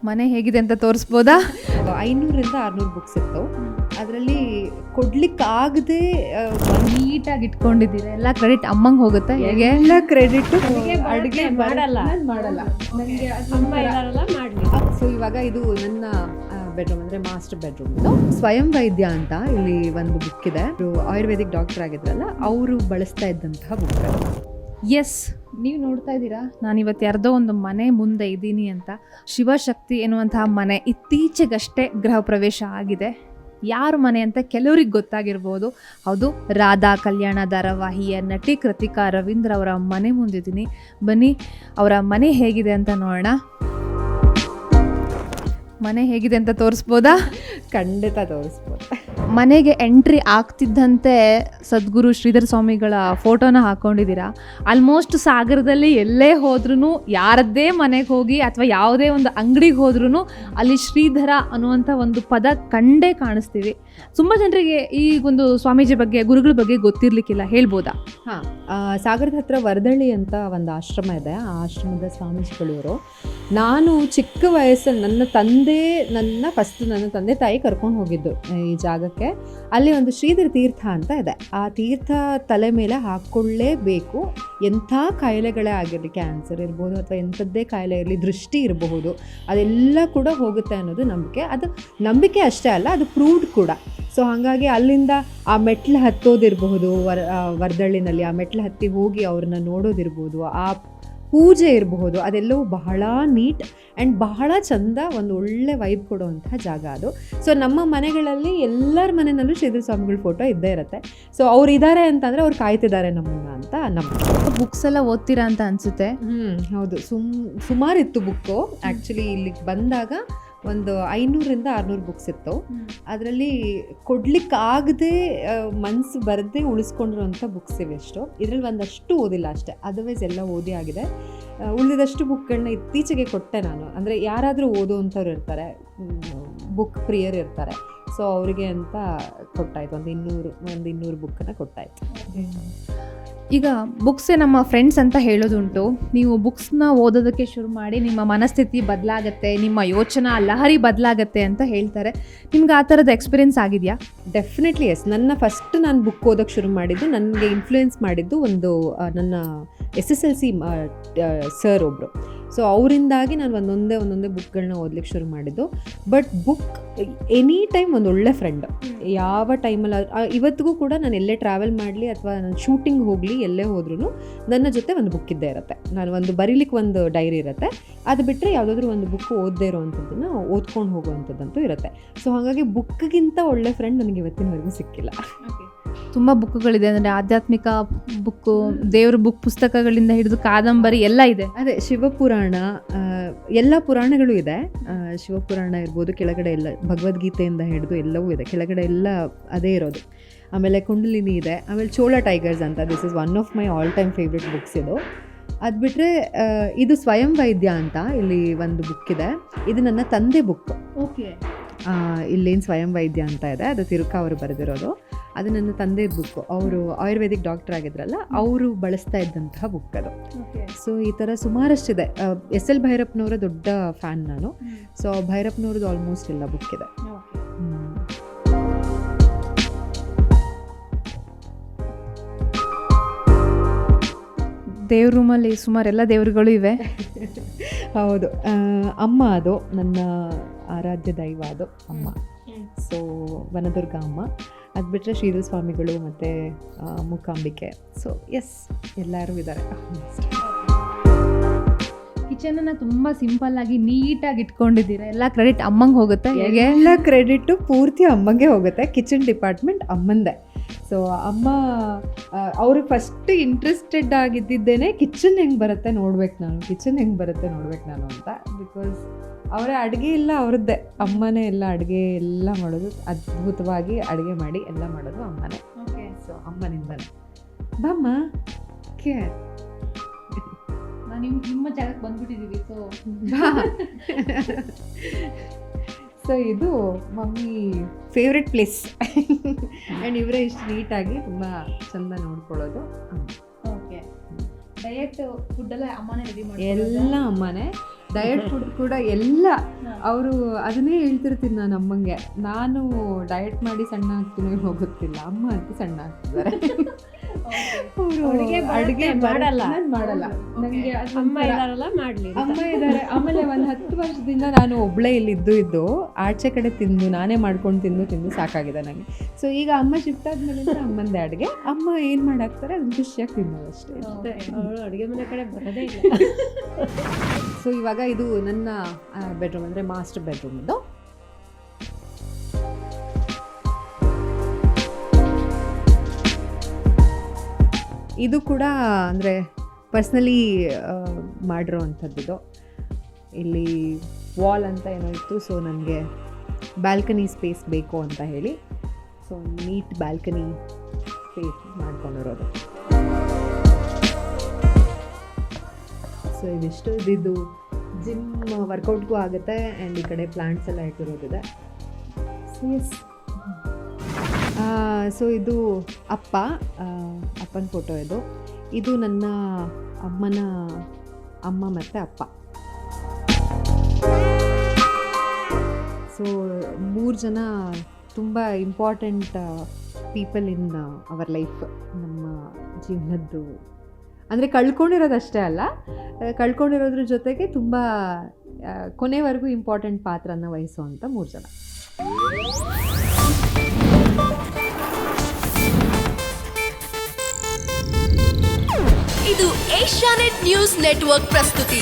ಮನೆ ಹೇಗಿದೆ ಅಂತ ತೋರಿಸ್ಬೋದಾ? 500ರಿಂದ 600 ಬುಕ್ಸ್ ಇತ್ತು. ಅದರಲ್ಲಿ ಕೊಡ್ಲಿಕ್ಕಾಗದೆ ನೀಟಾಗಿ ಇಟ್ಕೊಂಡಿದ್ದೀರಾ. ಎಲ್ಲ ಕ್ರೆಡಿಟ್ ಅಮ್ಮಂಗೆ ಹೋಗುತ್ತೆ. ಹೇಗೆ? ಎಲ್ಲ ಕ್ರೆಡಿಟ್ ಅಡುಗೆ ಮಾಡಲ್ಲ. ನನಗೆ ಅಮ್ಮ ಇದಾರಲ್ಲ ಮಾಡಲಿ. ಸೊ ಇವಾಗ ಇದು ನನ್ನ ಬೆಡ್ರೂಮ್ ಅಂದರೆ ಮಾಸ್ಟರ್ ಬೆಡ್ರೂಮ್. ಸ್ವಯಂ ವೈದ್ಯ ಅಂತ ಇಲ್ಲಿ ಒಂದು ಬುಕ್ ಇದೆ. ಆಯುರ್ವೇದಿಕ್ ಡಾಕ್ಟರ್ ಆಗಿದ್ರಲ್ಲ, ಅವರು ಬಳಸ್ತಾ ಇದ್ದಂತಹ ಬುಕ್. ಎಸ್, ನೀವು ನೋಡ್ತಾ ಇದ್ದೀರಾ, ನಾನಿವತ್ತು ಯಾರ್ದೋ ಒಂದು ಮನೆ ಮುಂದೆ ಇದ್ದೀನಿ ಅಂತ. ಶಿವಶಕ್ತಿ ಎನ್ನುವಂತಹ ಮನೆ ಇತ್ತೀಚೆಗಷ್ಟೇ ಗೃಹ ಪ್ರವೇಶ ಆಗಿದೆ. ಯಾರ ಮನೆ ಅಂತ ಕೆಲವ್ರಿಗೆ ಗೊತ್ತಾಗಿರ್ಬೋದು. ಹೌದು, ರಾಧಾ ಕಲ್ಯಾಣ ಧಾರಾವಾಹಿಯ ನಟಿ ಕೃತಿಕಾ ರವೀಂದ್ರ ಅವರ ಮನೆ ಮುಂದಿದ್ದೀನಿ. ಬನ್ನಿ ಅವರ ಮನೆ ಹೇಗಿದೆ ಅಂತ ನೋಡೋಣ. ಮನೆ ಹೇಗಿದೆ ಅಂತ ತೋರಿಸ್ಬೋದಾ? ಖಂಡಿತ ತೋರಿಸ್ಬೋದು. ಮನೆಗೆ ಎಂಟ್ರಿ ಆಗ್ತಿದ್ದಂತೆ ಸದ್ಗುರು ಶ್ರೀಧರ ಸ್ವಾಮಿಗಳ ಫೋಟೋನ ಹಾಕ್ಕೊಂಡಿದ್ದೀರಾ. ಆಲ್ಮೋಸ್ಟ್ ಸಾಗರದಲ್ಲಿ ಎಲ್ಲೇ ಹೋದ್ರೂ, ಯಾರದ್ದೇ ಮನೆಗೆ ಹೋಗಿ ಅಥವಾ ಯಾವುದೇ ಒಂದು ಅಂಗಡಿಗೆ ಹೋದ್ರೂ ಅಲ್ಲಿ ಶ್ರೀಧರ ಅನ್ನುವಂಥ ಒಂದು ಪದ ಕಂಡೇ ಕಾಣಿಸ್ತೀವಿ. ತುಂಬ ಜನರಿಗೆ ಈ ಒಂದು ಸ್ವಾಮೀಜಿ ಬಗ್ಗೆ, ಗುರುಗಳ ಬಗ್ಗೆ ಗೊತ್ತಿರಲಿಕ್ಕಿಲ್ಲ. ಹೇಳ್ಬೋದಾ? ಹಾಂ, ಸಾಗರದ ಹತ್ರ ವರದಳ್ಳಿ ಅಂತ ಒಂದು ಆಶ್ರಮ ಇದೆ. ಆ ಆಶ್ರಮದ ಸ್ವಾಮೀಜಿಗಳಿವರು. ನಾನು ಚಿಕ್ಕ ವಯಸ್ಸಲ್ಲಿ ನನ್ನ ತಂದೆ ತಾಯಿ ಕರ್ಕೊಂಡು ಹೋಗಿದ್ದು ಈ ಜಾಗಕ್ಕೆ. ಅಲ್ಲಿ ಒಂದು ಶ್ರೀಧರ ತೀರ್ಥ ಅಂತ ಇದೆ. ಆ ತೀರ್ಥ ತಲೆ ಮೇಲೆ ಹಾಕ್ಕೊಳ್ಳೇಬೇಕು. ಎಂಥ ಕಾಯಿಲೆಗಳೇ ಆಗಿರಲಿ, ಕ್ಯಾನ್ಸರ್ ಇರ್ಬೋದು ಅಥವಾ ಎಂಥದ್ದೇ ಕಾಯಿಲೆ ಇರಲಿ, ದೃಷ್ಟಿ ಇರಬಹುದು, ಅದೆಲ್ಲ ಕೂಡ ಹೋಗುತ್ತೆ ಅನ್ನೋದು ನಂಬಿಕೆ. ಅದು ನಂಬಿಕೆ ಅಷ್ಟೇ ಅಲ್ಲ, ಅದು ಪ್ರೂವ್ಡ್ ಕೂಡ. ಸೊ ಹಾಗಾಗಿ ಅಲ್ಲಿಂದ ಆ ಮೆಟ್ಲು ಹತ್ತೋದಿರಬಹುದು, ವರದಳ್ಳಿನಲ್ಲಿ ಆ ಮೆಟ್ಲು ಹತ್ತಿ ಹೋಗಿ ಅವ್ರನ್ನ ನೋಡೋದಿರ್ಬೋದು, ಆ ಪೂಜೆ ಇರಬಹುದು, ಅದೆಲ್ಲವೂ ಬಹಳ ನೀಟ್ ಆ್ಯಂಡ್ ಬಹಳ ಚಂದ, ಒಂದು ಒಳ್ಳೆ ವೈಬ್ ಕೊಡುವಂತಹ ಜಾಗ ಅದು. ಸೊ ನಮ್ಮ ಮನೆಗಳಲ್ಲಿ ಎಲ್ಲರ ಮನೆಯಲ್ಲೂ ಶ್ರೀಧರ ಸ್ವಾಮಿಗಳ ಫೋಟೋ ಇದ್ದೇ ಇರುತ್ತೆ. ಸೊ ಅವ್ರು ಇದ್ದಾರೆ ಅಂತಂದರೆ ಅವ್ರು ಕಾಯ್ತಿದ್ದಾರೆ ನಮ್ಮನ್ನ ಅಂತ ನಂಬಿಕೆ. ಬುಕ್ಸ್ ಎಲ್ಲ ಓದ್ತೀರಾ ಅಂತ ಅನಿಸುತ್ತೆ. ಹೌದು, ಸುಮಾರಿತ್ತು ಬುಕ್ಕು. ಆ್ಯಕ್ಚುಲಿ ಇಲ್ಲಿಗೆ ಬಂದಾಗ ಒಂದು 500ರಿಂದ 600 ಬುಕ್ಸ್ ಇತ್ತು. ಅದರಲ್ಲಿ ಕೊಡ್ಲಿಕ್ಕಾಗದೆ ಮನಸ್ಸು ಬರದೆ ಉಳಿಸ್ಕೊಂಡಿರೋಂಥ ಬುಕ್ಸ್ ಇವೆಷ್ಟು. ಇದರಲ್ಲಿ ಒಂದಷ್ಟು ಓದಿಲ್ಲ ಅಷ್ಟೇ, ಅದರ್ವೈಸ್ ಎಲ್ಲ ಓದಿ ಆಗಿದೆ. ಉಳಿದಷ್ಟು ಬುಕ್ಗಳನ್ನ ಇತ್ತೀಚೆಗೆ ಕೊಟ್ಟೆ ನಾನು. ಅಂದರೆ ಯಾರಾದರೂ ಓದುವಂಥವ್ರು ಇರ್ತಾರೆ, ಬುಕ್ ಪ್ರಿಯರ್ ಇರ್ತಾರೆ, ಸೊ ಅವರಿಗೆ ಅಂತ ಕೊಟ್ಟಾಯ್ತು. ಒಂದು 200 ಬುಕ್ಕನ್ನು ಕೊಟ್ಟಾಯ್ತು. ಈಗ ಬುಕ್ಸೇ ನಮ್ಮ ಫ್ರೆಂಡ್ಸ್ ಅಂತ ಹೇಳೋದುಂಟು. ನೀವು ಬುಕ್ಸ್ನ ಓದೋದಕ್ಕೆ ಶುರು ಮಾಡಿ ನಿಮ್ಮ ಮನಸ್ಥಿತಿ ಬದಲಾಗತ್ತೆ, ನಿಮ್ಮ ಯೋಚನಾ ಲಹರಿ ಬದಲಾಗತ್ತೆ ಅಂತ ಹೇಳ್ತಾರೆ. ನಿಮ್ಗೆ ಆ ಥರದ ಎಕ್ಸ್ಪೀರಿಯನ್ಸ್ ಆಗಿದೆಯಾ? Definitely yes. ನಾನು ಬುಕ್ ಓದೋಕ್ಕೆ ಶುರು ಮಾಡಿದ್ದು, ನನಗೆ ಇನ್ಫ್ಲೂಯೆನ್ಸ್ ಮಾಡಿದ್ದು ಒಂದು ನನ್ನ SSLC ಸರ್ ಒಬ್ಬರು. ಸೊ ಅವರಿಂದಾಗಿ ನಾನು ಒಂದೊಂದೇ ಬುಕ್ಗಳನ್ನ ಓದ್ಲಿಕ್ಕೆ ಶುರು ಮಾಡಿದ್ದು. ಬಟ್ ಬುಕ್ ಎನಿ ಟೈಮ್ ಒಂದು ಒಳ್ಳೆ ಫ್ರೆಂಡ್. ಯಾವ ಟೈಮಲ್ಲಿ ಇವತ್ತಿಗೂ ಕೂಡ ನಾನು ಎಲ್ಲೇ ಟ್ರಾವೆಲ್ ಮಾಡಲಿ ಅಥವಾ ನಾನು ಶೂಟಿಂಗ್ ಹೋಗಲಿ, ಎಲ್ಲೇ ಹೋದ್ರೂ ನನ್ನ ಜೊತೆ ಒಂದು ಬುಕ್ ಇದ್ದೇ ಇರುತ್ತೆ. ನಾನು ಬರೀಲಿಕ್ಕೆ ಒಂದು ಡೈರಿ ಇರುತ್ತೆ. ಅದು ಬಿಟ್ಟರೆ ಯಾವುದಾದ್ರೂ ಒಂದು ಬುಕ್ ಓದದೇ ಇರೋವಂಥದ್ದನ್ನು ಓದ್ಕೊಂಡು ಹೋಗುವಂಥದ್ದಂತೂ ಇರುತ್ತೆ. ಸೊ ಹಾಗಾಗಿ ಬುಕ್ಗಿಂತ ಒಳ್ಳೆ ಫ್ರೆಂಡ್ ನನಗೆ ಇವತ್ತಿನವರೆಗೂ ಸಿಕ್ಕಿಲ್ಲ. ತುಂಬ ಬುಕ್ಗಳಿದೆ, ಅಂದರೆ ಆಧ್ಯಾತ್ಮಿಕ ಬುಕ್ಕು, ದೇವ್ರ ಬುಕ್, ಪುಸ್ತಕಗಳಿಂದ ಹಿಡಿದು ಕಾದಂಬರಿ ಎಲ್ಲ ಇದೆ. ಅದೇ ಶಿವಪುರಾಣ, ಎಲ್ಲ ಪುರಾಣಗಳು ಇದೆ. ಶಿವಪುರಾಣ ಇರ್ಬೋದು, ಕೆಳಗಡೆ ಎಲ್ಲ ಭಗವದ್ಗೀತೆಯಿಂದ ಹಿಡಿದು ಎಲ್ಲವೂ ಇದೆ, ಕೆಳಗಡೆ ಎಲ್ಲ ಅದೇ ಇರೋದು. ಆಮೇಲೆ ಕುಂಡಲಿನಿ ಇದೆ. ಆಮೇಲೆ ಚೋಳ ಟೈಗರ್ಸ್ ಅಂತ, this is one of my all time favourite books ಇದು. ಅದು ಬಿಟ್ಟರೆ ಇದು ಸ್ವಯಂ ವೈದ್ಯ ಅಂತ ಇಲ್ಲಿ ಒಂದು ಬುಕ್ ಇದೆ. ಇದು ನನ್ನ ತಂದೆ ಬುಕ್. ಓಕೆ. ಇಲ್ಲೇನು ಸ್ವಯಂ ವೈದ್ಯ ಅಂತ ಇದೆ, ಅದು ತಿರುಕಾ ಅವರು ಬರೆದಿರೋದು. ಅದು ನನ್ನ ತಂದೆಯ ಬುಕ್ಕು. ಅವರು ಆಯುರ್ವೇದಿಕ್ ಡಾಕ್ಟರ್ ಆಗಿದ್ರಲ್ಲ, ಅವರು ಬಳಸ್ತಾ ಇದ್ದಂತಹ ಬುಕ್ ಅದು. ಸೊ ಈ ಥರ ಸುಮಾರಷ್ಟಿದೆ. SL ಭೈರಪ್ಪನವರ ದೊಡ್ಡ ಫ್ಯಾನ್ ನಾನು. ಸೊ ಭೈರಪ್ಪನವ್ರದ್ದು ಆಲ್ಮೋಸ್ಟ್ ಎಲ್ಲ ಬುಕ್ ಇದೆ. ದೇವ್ರ ರೂಮಲ್ಲಿ ಸುಮಾರು ಎಲ್ಲ ದೇವರುಗಳು ಇವೆ. ಹೌದು, ಅಮ್ಮ ಅದು ನನ್ನ ಆರಾಧ್ಯ ದೈವ, ಅದು ಅಮ್ಮ. ಸೊ ವನದುರ್ಗ ಅಮ್ಮ. ಅದು ಬಿಟ್ಟರೆ ಶ್ರೀಧರ ಸ್ವಾಮಿಗಳು ಮತ್ತು ಮೂಕಾಂಬಿಕೆ. ಸೊ ಎಸ್, ಎಲ್ಲರೂ ಇದ್ದಾರೆ. ಕಿಚನನ್ನು ತುಂಬ ಸಿಂಪಲ್ಲಾಗಿ ನೀಟಾಗಿ ಇಟ್ಕೊಂಡಿದ್ದೀರಾ. ಎಲ್ಲ ಕ್ರೆಡಿಟ್ ಅಮ್ಮಂಗೆ ಹೋಗುತ್ತೆ. ಹೇಗೆ? ಎಲ್ಲ ಕ್ರೆಡಿಟು ಪೂರ್ತಿ ಅಮ್ಮಂಗೆ ಹೋಗುತ್ತೆ. Kitchen department ಅಮ್ಮಂದೆ. ಸೊ ಅಮ್ಮ ಅವ್ರಿಗೆ ಫಸ್ಟ್ ಇಂಟ್ರೆಸ್ಟೆಡ್ ಆಗಿದ್ದೇನೆ ಕಿಚನ್ ಹೆಂಗೆ ಬರುತ್ತೆ ನೋಡ್ಬೇಕು ನಾನು ಅಂತ. ಬಿಕಾಸ್ ಅವರ ಅಡುಗೆ ಎಲ್ಲ ಅವ್ರದ್ದೇ, ಅಮ್ಮನೇ ಎಲ್ಲ ಅಡುಗೆ ಎಲ್ಲ ಮಾಡೋದು, ಅದ್ಭುತವಾಗಿ ಅಡುಗೆ ಮಾಡಿ ಎಲ್ಲ ಮಾಡೋದು ಅಮ್ಮನೇ. ಸೊ ಅಮ್ಮನಿಂದನೇ ಬಾಮ್ಮ ಕೇರ್. ನಾವು ನಿಮ್ಮ ಜಾಗಕ್ಕೆ ಬಂದ್ಬಿಟ್ಟಿದ್ದೀವಿ. ಸೊ ಇದು ಮಮ್ಮಿ ಫೇವ್ರೆಟ್ ಪ್ಲೇಸ್. ಆ್ಯಂಡ್ ಇವರೇ ಇಷ್ಟು ನೀಟಾಗಿ ತುಂಬ ಚೆಂದ ನೋಡ್ಕೊಳ್ಳೋದು. ಓಕೆ. ಡಯಟ್ ಫುಡ್ ಎಲ್ಲ ಅಮ್ಮನೇ ರೆಡಿ ಮಾಡಿ? ಎಲ್ಲ ಅಮ್ಮನೇ. ಡಯಟ್ ಫುಡ್ ಕೂಡ ಎಲ್ಲ ಅವರು ಅದನ್ನೇ ಹೇಳ್ತಿರ್ತೀನಿ ನಾನು ಅಮ್ಮಂಗೆ. ನಾನು ಡಯಟ್ ಮಾಡಿ ಸಣ್ಣ ಆಗ್ತೀನೋ ಏನೋ ಗೊತ್ತಿಲ್ಲ, ಅಮ್ಮ ಅಂತ ಸಣ್ಣ ಆಗ್ತಿದ್ದಾರೆ. ಅಡುಗೆ ಮಾಡಲ್ಲ. ನಾನು ಮಾಡಲ್ಲ, ನನಗೆ ಅಮ್ಮ ಇದಾರಲ್ಲ ಮಾಡ್ಲಿ ಅಂತ. ಅಮ್ಮ ಇದ್ದಾರೆ. ಆಮೇಲೆ ಒಂದು 10 ವರ್ಷದಿಂದ ನಾನು ಒಬ್ಬಳೇ ಇಲ್ಲಿ ಇದ್ದು ಆಚೆ ಕಡೆ ತಿಂದು ನಾನೇ ಮಾಡ್ಕೊಂಡು ತಿಂದು ಸಾಕಾಗಿದೆ ನನಗೆ. ಸೊ ಈಗ ಅಮ್ಮ ಶಿಫ್ಟ್ ಆದ್ಮೇಲೆ ಅಮ್ಮಂದೇ ಅಡುಗೆ, ಅಮ್ಮ ಏನು ಮಾಡಾಕ್ತಾರೆ ಅದನ್ನ ಖುಷಿಯಾಗಿ ತಿನ್ನೋದು ಅಷ್ಟೇ. ಅವಳು ಅಡುಗೆ ಮನೆ ಕಡೆ ಬರೋದೇ ಇಲ್ಲ. ಸೊ ಇವಾಗ ಇದು ನನ್ನ ಬೆಡ್ರೂಮ್, ಅಂದರೆ ಮಾಸ್ಟರ್ ಬೆಡ್ರೂಮ್ ಇದು. ಇದು ಕೂಡ ಅಂದರೆ ಪರ್ಸ್ನಲಿ ಮಾಡಿರೋ ಅಂಥದ್ದು. ಇಲ್ಲಿ ವಾಲ್ ಅಂತ ಏನೋ ಇತ್ತು, ಸೊ ನನಗೆ ಬ್ಯಾಲ್ಕನಿ ಸ್ಪೇಸ್ ಬೇಕು ಅಂತ ಹೇಳಿ ಸೊ ನೀಟ್ ಬ್ಯಾಲ್ಕನಿ ಸ್ಪೇಸ್ ಮಾಡ್ಕೊಂಡಿರೋದು. ಸೊ ಇದಿಷ್ಟು ಇದ್ದಿದ್ದು ಜಿಮ್ ವರ್ಕೌಟ್ಗೂ ಆಗುತ್ತೆ. ಆ್ಯಂಡ್ ಈ ಕಡೆ ಪ್ಲಾಂಟ್ಸ್ ಎಲ್ಲ ಇಟ್ಟಿರೋದಿದೆ. ಸೊ ಎಸ್, ಸೊ ಇದು ಅಪ್ಪನ ಫೋಟೋ ಇದು. ಇದು ನನ್ನ ಅಮ್ಮನ ಅಮ್ಮ ಮತ್ತು ಅಪ್ಪ. ಸೊ 3 ಜನ ತುಂಬ important people in our life. ನಮ್ಮ ಜೀವನದ್ದು ಅಂದರೆ ಕಳ್ಕೊಂಡಿರೋದಷ್ಟೇ ಅಲ್ಲ, ಕಳ್ಕೊಂಡಿರೋದ್ರ ಜೊತೆಗೆ ತುಂಬ ಕೊನೆವರೆಗೂ ಇಂಪಾರ್ಟೆಂಟ್ ಪಾತ್ರನ ವಹಿಸುವಂಥ 3 ಜನ. ಇದು ಏಷ್ಯಾನೆಟ್ ನ್ಯೂಸ್ ನೆಟ್ವರ್ಕ್ ಪ್ರಸ್ತುತಿ.